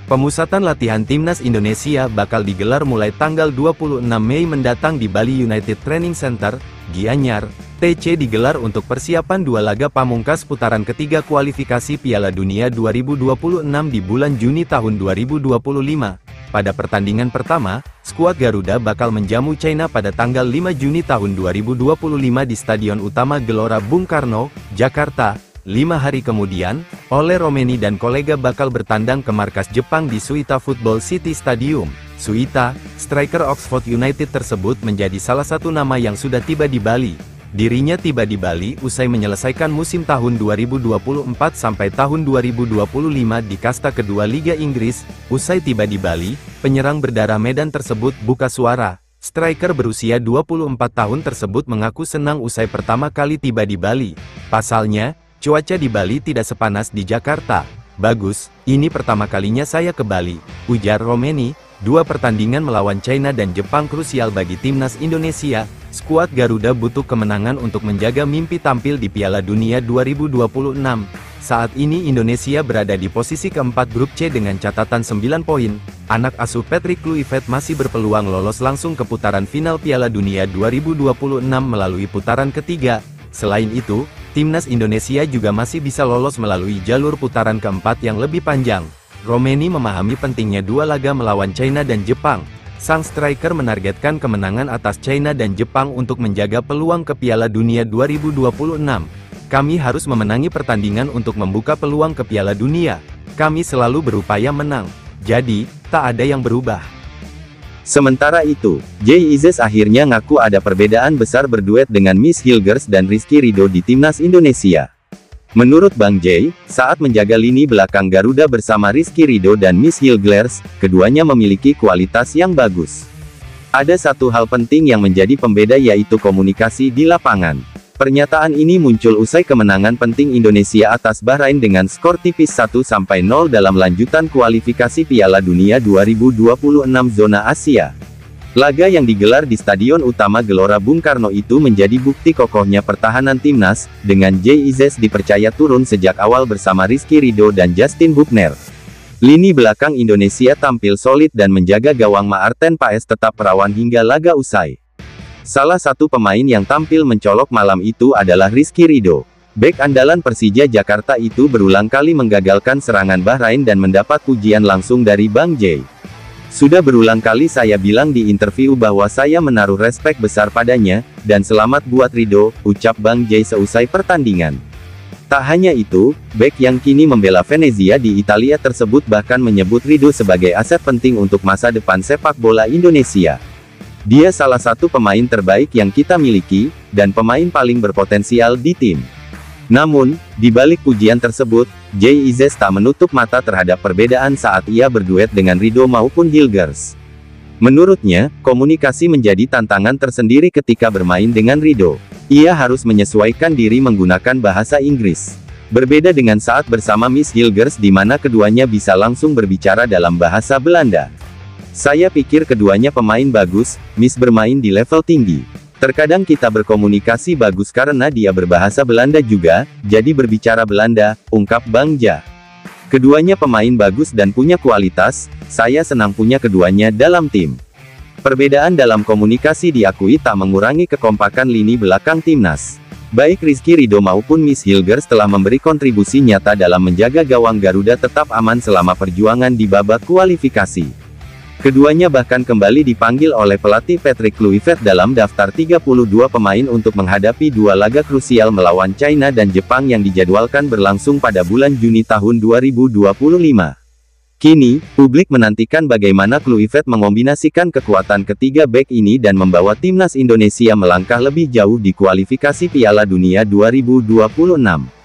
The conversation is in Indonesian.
Pemusatan latihan timnas Indonesia bakal digelar mulai tanggal 26 Mei mendatang di Bali United Training Center, Gianyar. TC digelar untuk persiapan dua laga pamungkas putaran ketiga kualifikasi Piala Dunia 2026 di bulan Juni tahun 2025. Pada pertandingan pertama, skuad Garuda bakal menjamu China pada tanggal 5 Juni tahun 2025 di Stadion Utama Gelora Bung Karno, Jakarta. 5 hari kemudian, Ole Romeni dan kolega bakal bertandang ke markas Jepang di Suita Football City Stadium. Suita, striker Oxford United tersebut menjadi salah satu nama yang sudah tiba di Bali. Dirinya tiba di Bali usai menyelesaikan musim tahun 2024 sampai tahun 2025 di kasta kedua Liga Inggris. Usai tiba di Bali, penyerang berdarah Medan tersebut buka suara. Striker berusia 24 tahun tersebut mengaku senang usai pertama kali tiba di Bali. Pasalnya, cuaca di Bali tidak sepanas di Jakarta. Bagus, ini pertama kalinya saya ke Bali, ujar Romeni. Dua pertandingan melawan China dan Jepang krusial bagi timnas Indonesia. Skuad Garuda butuh kemenangan untuk menjaga mimpi tampil di Piala Dunia 2026. Saat ini Indonesia berada di posisi keempat grup C dengan catatan 9 poin. Anak asuh Patrick Kluivert masih berpeluang lolos langsung ke putaran final Piala Dunia 2026 melalui putaran ketiga. Selain itu, timnas Indonesia juga masih bisa lolos melalui jalur putaran keempat yang lebih panjang. Romeni memahami pentingnya dua laga melawan China dan Jepang. Sang striker menargetkan kemenangan atas China dan Jepang untuk menjaga peluang ke Piala Dunia 2026. Kami harus memenangi pertandingan untuk membuka peluang ke Piala Dunia. Kami selalu berupaya menang. Jadi, tak ada yang berubah. Sementara itu, Jay Izzes akhirnya ngaku ada perbedaan besar berduet dengan Miss Hilgers dan Rizky Ridho di timnas Indonesia. Menurut Bang Jay, saat menjaga lini belakang Garuda bersama Rizky Ridho dan Miss Hilgers, keduanya memiliki kualitas yang bagus. Ada satu hal penting yang menjadi pembeda yaitu komunikasi di lapangan. Pernyataan ini muncul usai kemenangan penting Indonesia atas Bahrain dengan skor tipis 1-0 dalam lanjutan kualifikasi Piala Dunia 2026 zona Asia. Laga yang digelar di Stadion Utama Gelora Bung Karno itu menjadi bukti kokohnya pertahanan timnas, dengan Jay Izzes dipercaya turun sejak awal bersama Rizky Ridho dan Justin Hubner. Lini belakang Indonesia tampil solid dan menjaga gawang Maarten Paes tetap perawan hingga laga usai. Salah satu pemain yang tampil mencolok malam itu adalah Rizky Ridho. Bek andalan Persija Jakarta itu berulang kali menggagalkan serangan Bahrain dan mendapat pujian langsung dari Bang Jay. Sudah berulang kali saya bilang di interview bahwa saya menaruh respek besar padanya, dan selamat buat Ridho, ucap Bang Jay seusai pertandingan. Tak hanya itu, bek yang kini membela Venezia di Italia tersebut bahkan menyebut Ridho sebagai aset penting untuk masa depan sepak bola Indonesia. Dia salah satu pemain terbaik yang kita miliki, dan pemain paling berpotensial di tim. Namun, di balik pujian tersebut, Jay Izzes tak menutup mata terhadap perbedaan saat ia berduet dengan Ridho maupun Hilgers. Menurutnya, komunikasi menjadi tantangan tersendiri ketika bermain dengan Ridho. Ia harus menyesuaikan diri menggunakan bahasa Inggris. Berbeda dengan saat bersama Miss Hilgers di mana keduanya bisa langsung berbicara dalam bahasa Belanda. Saya pikir keduanya pemain bagus, Miss bermain di level tinggi. Terkadang kita berkomunikasi bagus karena dia berbahasa Belanda juga, jadi berbicara Belanda, ungkap Bang Jay. Keduanya pemain bagus dan punya kualitas, saya senang punya keduanya dalam tim. Perbedaan dalam komunikasi diakui tak mengurangi kekompakan lini belakang timnas. Baik Rizky Ridho maupun Miss Hilgers telah memberi kontribusi nyata dalam menjaga gawang Garuda tetap aman selama perjuangan di babak kualifikasi. Keduanya bahkan kembali dipanggil oleh pelatih Patrick Kluivert dalam daftar 32 pemain untuk menghadapi dua laga krusial melawan China dan Jepang yang dijadwalkan berlangsung pada bulan Juni tahun 2025. Kini, publik menantikan bagaimana Kluivert mengombinasikan kekuatan ketiga bek ini dan membawa timnas Indonesia melangkah lebih jauh di kualifikasi Piala Dunia 2026.